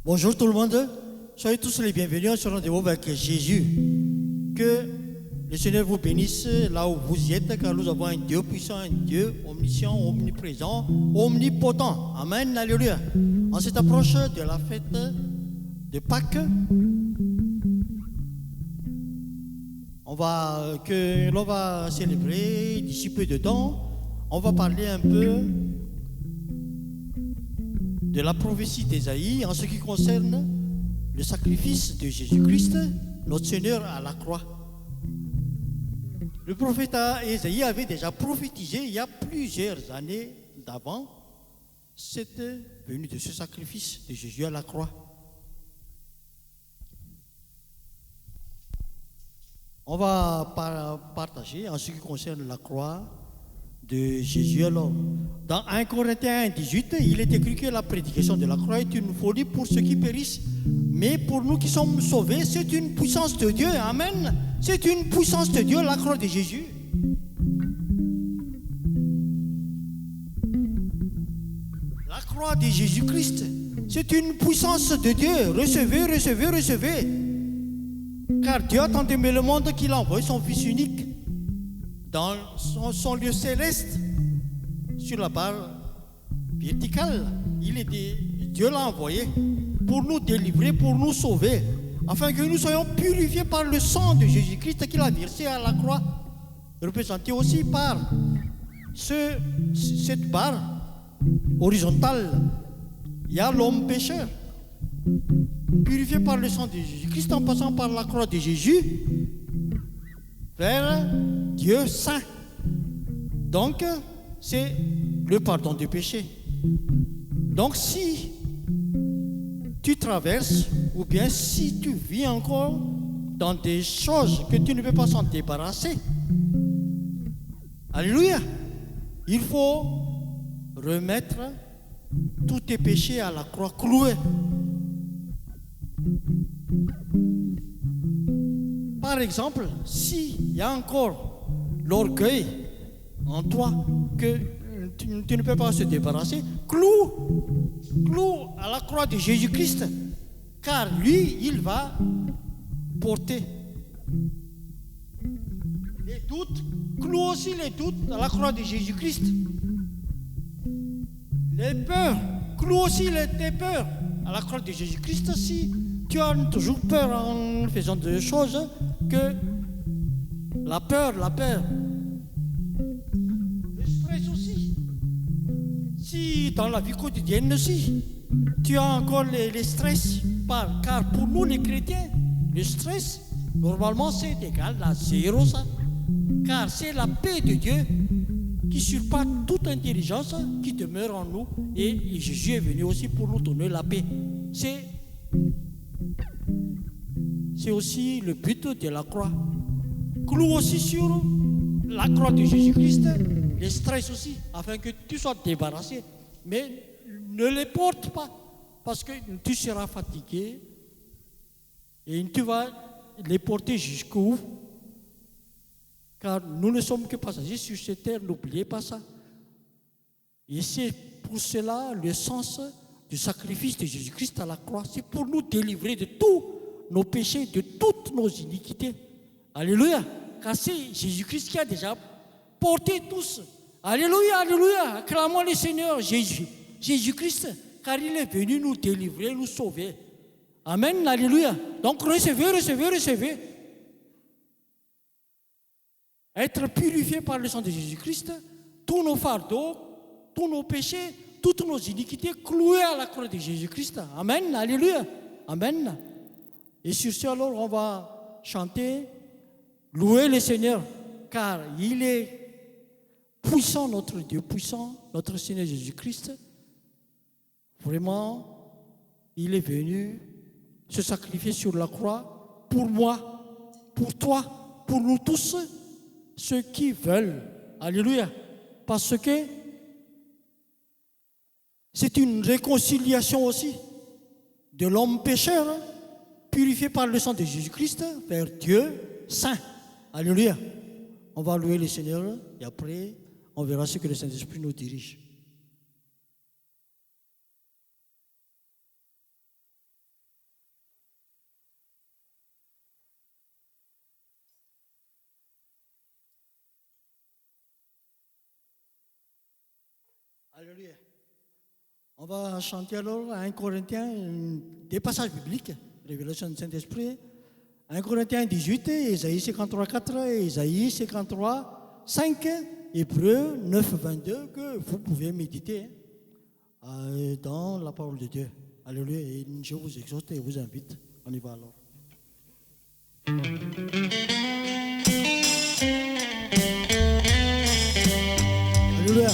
Bonjour tout le monde, soyez tous les bienvenus sur rendez-vous avec Jésus. Que le Seigneur vous bénisse là où vous êtes, car nous avons un Dieu puissant, un Dieu omniscient, omniprésent, omnipotent. Amen, alléluia. En cette approche de la fête de Pâques, que l'on va célébrer d'ici peu de temps, on va parler un peu de la prophétie d'Ésaïe en ce qui concerne le sacrifice de Jésus-Christ, notre Seigneur à la croix. Le prophète Ésaïe avait déjà prophétisé il y a plusieurs années d'avant cette venue de ce sacrifice de Jésus à la croix. On va partager en ce qui concerne la croix de Jésus. Alors, dans 1 Corinthiens 18, il est écrit que la prédication de la croix est une folie pour ceux qui périssent, mais pour nous qui sommes sauvés, c'est une puissance de Dieu. Amen. C'est une puissance de Dieu, la croix de Jésus. La croix de Jésus-Christ, c'est une puissance de Dieu. Recevez, recevez, recevez. Car Dieu a tant aimé le monde qu'il a envoyé son Fils unique dans son lieu céleste, sur la barre verticale. Dieu l'a envoyé pour nous délivrer, pour nous sauver, afin que nous soyons purifiés par le sang de Jésus-Christ qu'il a versé à la croix, représenté aussi par cette barre horizontale. Il y a l'homme pécheur, purifié par le sang de Jésus-Christ en passant par la croix de Jésus vers Dieu saint. Donc, c'est le pardon des péchés. Donc, si tu traverses, ou bien si tu vis encore dans des choses que tu ne peux pas s'en débarrasser, alléluia, il faut remettre tous tes péchés à la croix clouée. Par exemple, s'il y a encore l'orgueil en toi que tu ne peux pas se débarrasser, cloue à la croix de Jésus-Christ, car lui, il va porter les doutes, cloue aussi les doutes à la croix de Jésus-Christ. Les peurs, cloue aussi tes peurs à la croix de Jésus-Christ. Si tu as toujours peur en faisant des choses, que la peur, le stress aussi. Si dans la vie quotidienne aussi, tu as encore les stress, car pour nous les chrétiens, le stress, normalement c'est égal à zéro, ça. Car c'est la paix de Dieu qui surpasse toute intelligence qui demeure en nous, et Jésus est venu aussi pour nous donner la paix. C'est aussi le but de la croix. Cloue aussi sur la croix de Jésus-Christ les stress aussi, afin que tu sois débarrassé. Mais ne les porte pas, parce que tu seras fatigué et tu vas les porter jusqu'où? Car nous ne sommes que passagers sur cette terre, n'oubliez pas ça. Et c'est pour cela le sens du sacrifice de Jésus-Christ à la croix. C'est pour nous délivrer de tous nos péchés, de toutes nos iniquités. Alléluia. Car c'est Jésus-Christ qui a déjà porté tous. Alléluia, alléluia. Acclamons le Seigneur Jésus-Christ, car il est venu nous délivrer, nous sauver. Amen, alléluia. Donc recevez, recevez, recevez. Être purifié par le sang de Jésus-Christ, tous nos fardeaux, tous nos péchés, toutes nos iniquités clouées à la croix de Jésus-Christ. Amen, alléluia. Amen. Et sur ce, alors, on va chanter, louer le Seigneur, car il est puissant, notre Dieu puissant, notre Seigneur Jésus-Christ. Vraiment, il est venu se sacrifier sur la croix pour moi, pour toi, pour nous tous, ceux qui veulent. Alléluia. Parce que c'est une réconciliation aussi de l'homme pécheur, purifié par le sang de Jésus-Christ, vers Dieu saint. Alléluia. On va louer le Seigneur et après, on verra ce que le Saint-Esprit nous dirige. Alléluia. On va chanter alors à 1 Corinthiens des passages bibliques, révélation du Saint-Esprit. 1 Corinthiens 18, Isaïe 53, 4, Isaïe 53, 5, Hébreux 9, 22, que vous pouvez méditer dans la parole de Dieu. Alléluia. Et je vous exhorte et vous invite. On y va alors. Alléluia.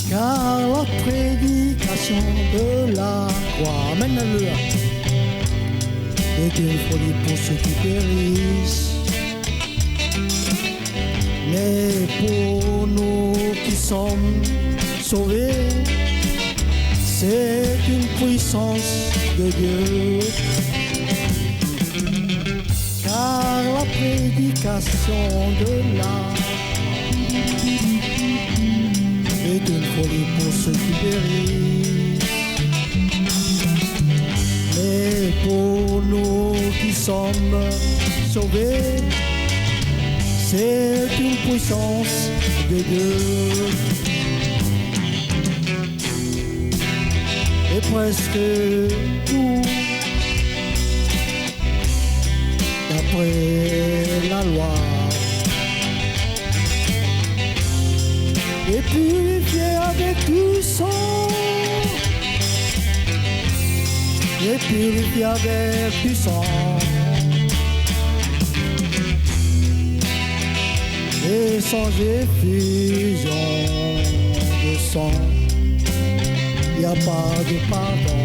Car la prédication de la croix, amen, alléluia, est une folie pour ceux qui périssent, mais pour nous qui sommes sauvés, c'est une puissance de Dieu. Car la prédication de la est une folie pour ceux qui périssent, mais pour nous qui sommes sauvés, c'est une puissance de Dieu. Et presque tout, d'après la loi, et purifié avec du sang, et purifié avec du sang, et sans effusion de sang, il n'y a pas de pardon.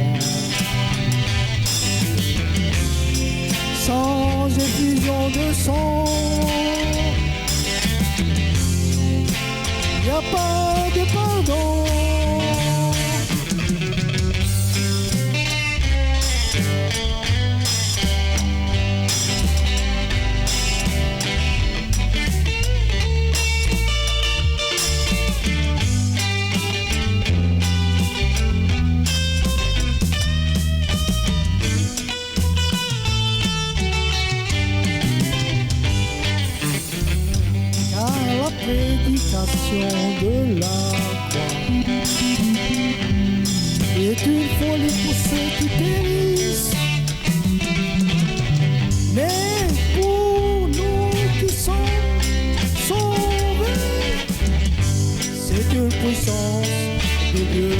Sans effusion de sang, il n'y a pas de pardon. Prédication de la croix est une folie pour ceux qui périssent, mais pour nous qui sommes sauvés, c'est une puissance de Dieu.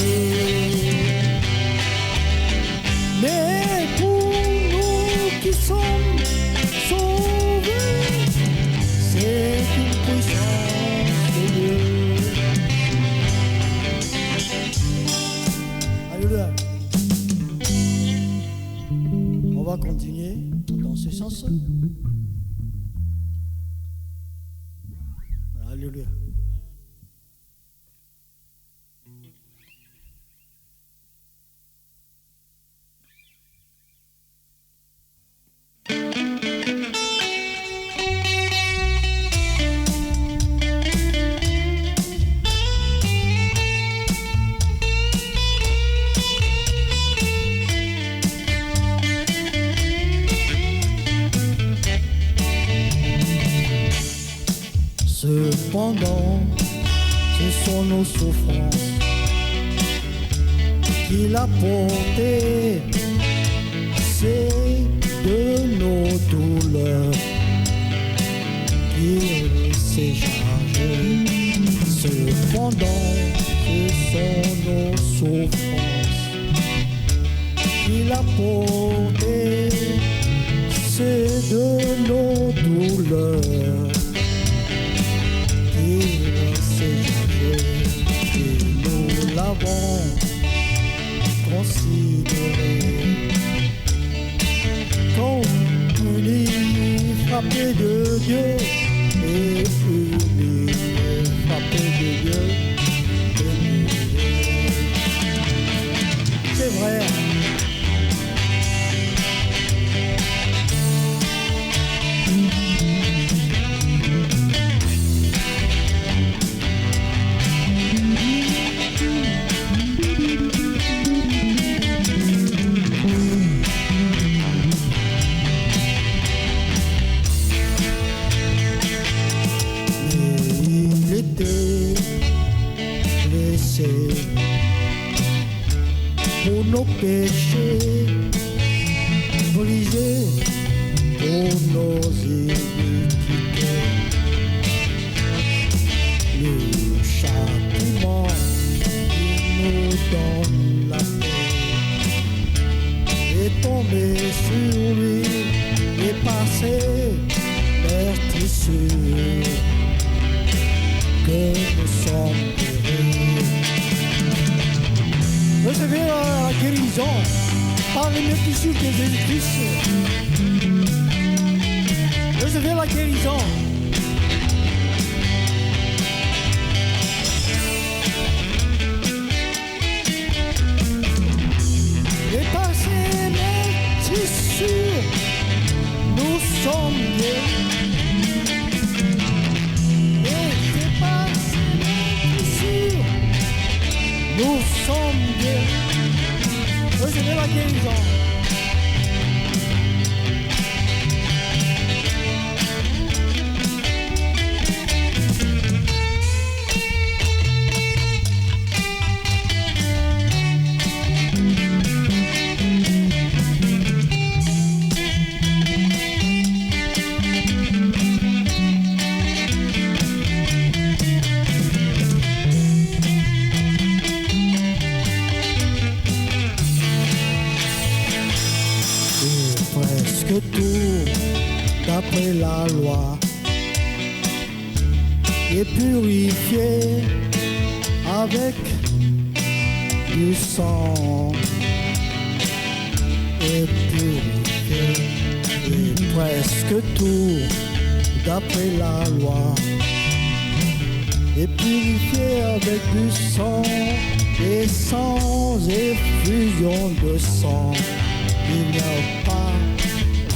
Mais pour nous qui sommes sauvés, c'est une puissance. Alléluia. On va continuer dans ce sens. Alléluia. Cependant, ce sont nos souffrances qu'il a portées, c'est de nos douleurs qu'il s'est chargé. Cependant, ce sont nos souffrances qu'il a portées, c'est de nos douleurs qu'il s'est chargé, et nous l'avons considéré frappé de Dieu et humilié, frappé de Dieu et humilié. C'est vrai. Pour nos péchés, brisé pour nos iniquités. Le châtiment qui nous donne la paix est tombé sur lui et passé meurtrissure que nous sommes guéris. Recevez la guérison par les meurtrissures de Jésus-Christ. Recevez la guérison. Et par ces meurtrissures, nous sommes guéris. Et par ces meurtrissures, nous sommes guéris. Recevez la guérison. Presque tout d'après la loi est purifié avec du sang et purifié. Et presque tout d'après la loi est purifié avec du sang et sans effusion de sang. Il n'y a pas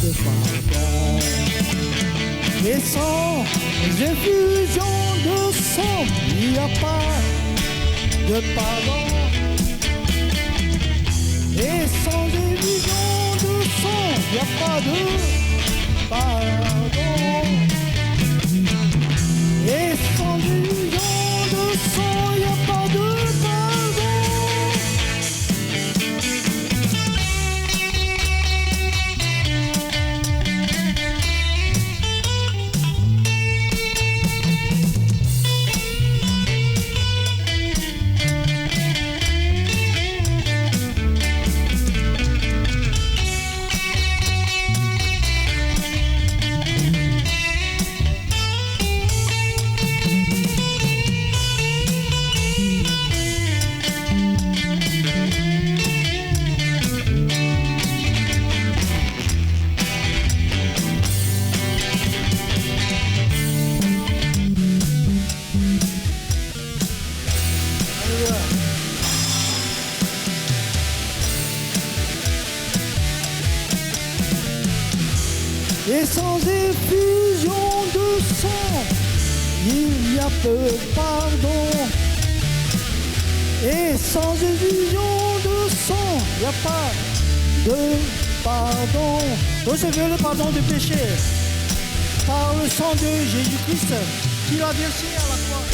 de pardon. Et sans effusion de sang, il n'y a pas de pardon. Et sans effusion de sang, il n'y a pas de pardon. Et sans effusion de sang, il n'y a pas de pardon. Et sans effusion de sang, il y a peu de pardon. Et sans effusion de sang, il n'y a pas de pardon. Recevez le pardon des péchés par le sang de Jésus-Christ qu'il a versé à la croix.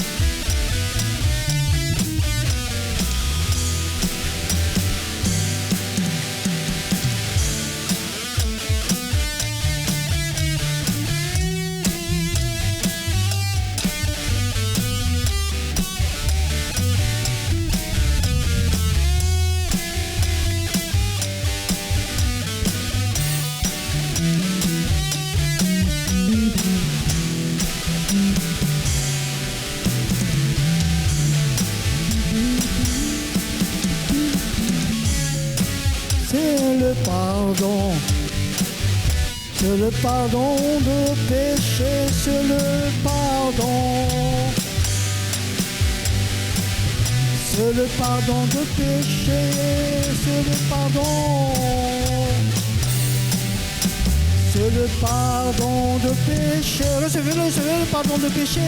C'est le pardon de péché, c'est le pardon. C'est le pardon de péché, c'est le pardon. C'est le pardon de péché. Recevez le pardon de péché.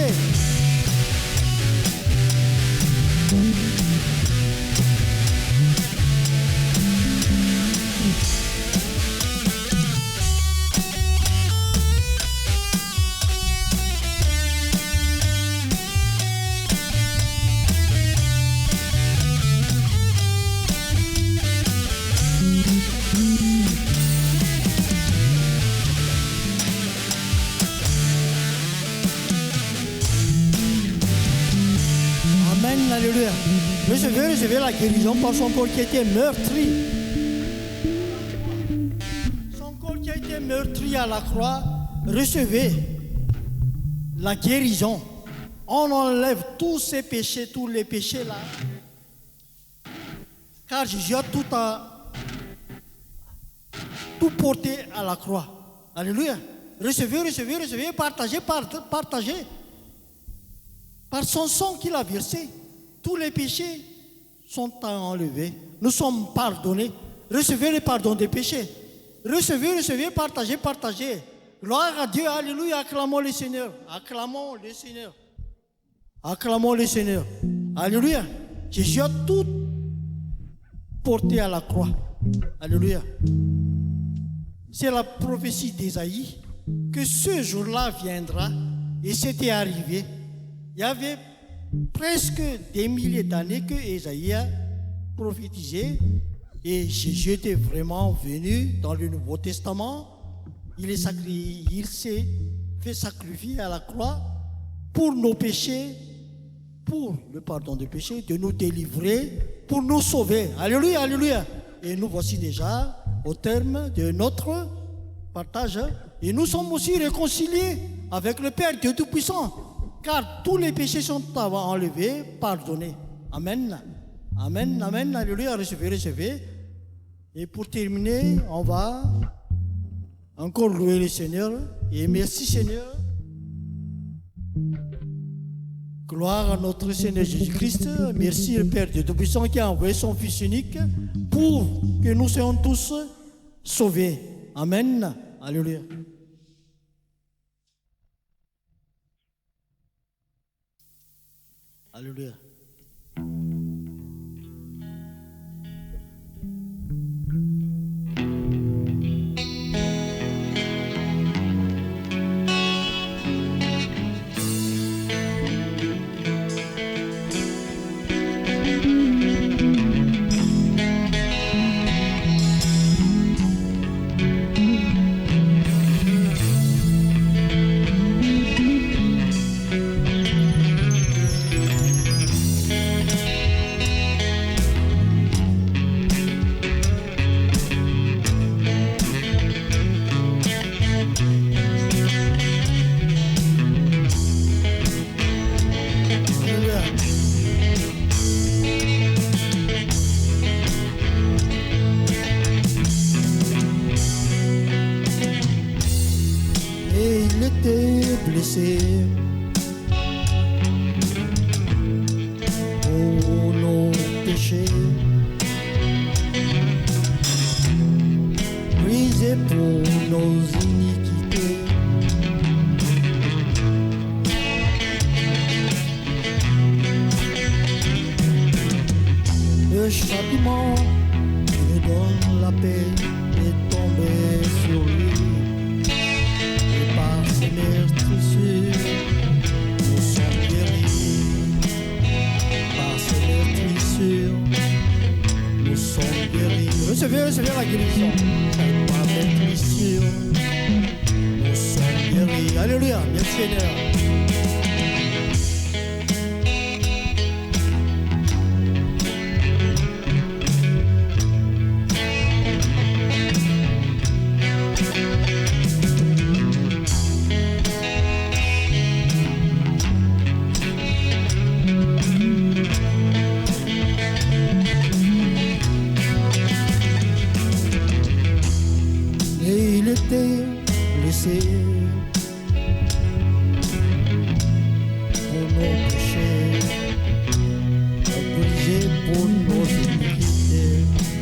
Amen, alléluia. Recevez la guérison par son corps qui a été meurtri. Son corps qui a été meurtri à la croix, recevez la guérison. On enlève tous ces péchés, tous les péchés là. Car Jésus a tout porté à la croix. Alléluia. Recevez, partagez. Par son sang qu'il a versé, tous les péchés sont enlevés. Nous sommes pardonnés. Recevez le pardon des péchés. Recevez, partagez. Gloire à Dieu, alléluia, acclamons le Seigneur. Acclamons le Seigneur. Alléluia. Jésus a tout porté à la croix. Alléluia. C'est la prophétie d'Ésaïe que ce jour-là viendra, et c'était arrivé. Il y avait presque des milliers d'années que Ésaïe a prophétisé, et Jésus était vraiment venu dans le Nouveau Testament. Il s'est fait sacrifier à la croix pour nos péchés, pour le pardon des péchés, de nous délivrer, pour nous sauver. Alléluia, alléluia. Et nous voici déjà au terme de notre partage. Et nous sommes aussi réconciliés avec le Père Dieu Tout-Puissant. Car tous les péchés sont enlevés, pardonnés. Amen. Amen, amen, alléluia, recevez. Et pour terminer, on va encore louer le Seigneur. Et merci Seigneur. Gloire à notre Seigneur Jésus-Christ. Merci le Père Dieu Tout-Puissant qui a envoyé son Fils unique pour que nous soyons tous sauvés. Amen. Alléluia. Alléluia. Blessé pour nos péchés, brisé pour nos iniquités, le châtiment qui nous donne la paix est tombé sur lui. Par ses meurtrissures, nous sommes guéris. Par ses meurtrissures, nous sommes guéris. Recevez la guérison. Par ses meurtrissures, nous sommes guéris. Alléluia, merci Seigneur.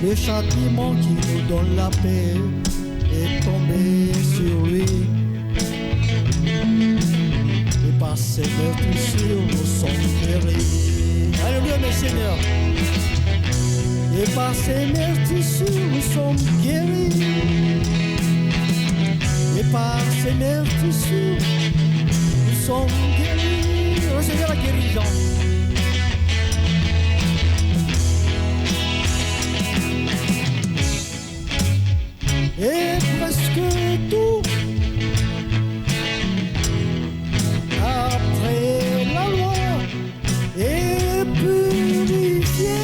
Le châtiment qui nous donne la paix est tombé sur lui. Et par ses meurtrissures, nous sommes guéris. Alléluia, mes seigneurs. Et par ses meurtrissures, nous sommes guéris. Et par ses meurtrissures, nous sommes guéris. Recevez la guérison. Et presque tout, après la loi, est purifié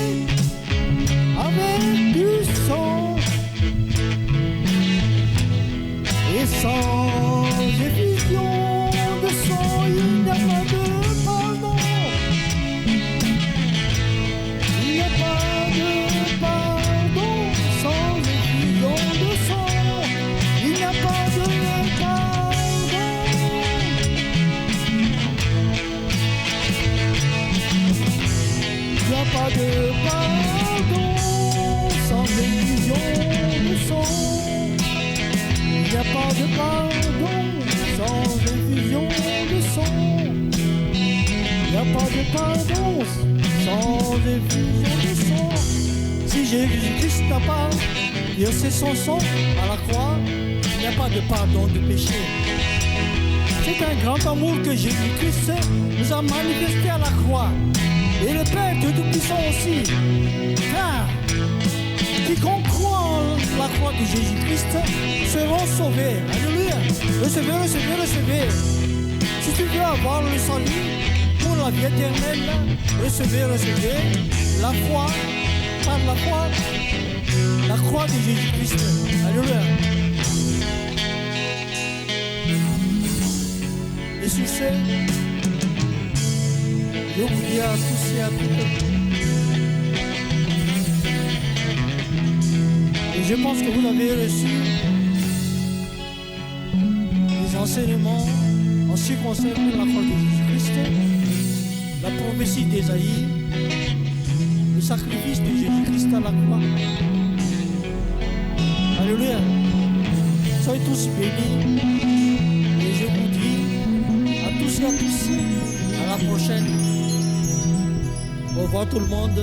avec du sang. Et sans effusion de sang, il n'y a pas de pardon. Il n'y a pas de pardon sans effusion de sang. Il n'y a pas de pardon. Il n'y a pas de pardon sans effusion de sang. Il n'y a pas de pardon sans effusion de sang. Il n'y a pas de pardon sans effusion de sang. Si Jésus-Christ n'a pas versé son sang à la croix, il n'y a pas de pardon de péché. C'est un grand amour que Jésus-Christ nous a manifesté à la croix. Et le Père de Tout-Puissant aussi. Car quiconque croit en la croix de Jésus-Christ seront sauvés. Alléluia. Recevez, recevez, recevez. Si tu veux avoir le salut pour la vie éternelle, recevez, recevez la foi, par la foi, la croix de Jésus-Christ. Alléluia. Et sur ce, je vous dis à tous et à toutes. Et je pense que vous avez reçu les enseignements en ce qui concerne la croix de Jésus-Christ, la prophétie d'Ésaïe, le sacrifice de Jésus-Christ à la croix. Alléluia. Soyez tous bénis. Et je vous dis à tous et à tous, à la prochaine. Au revoir tout le monde.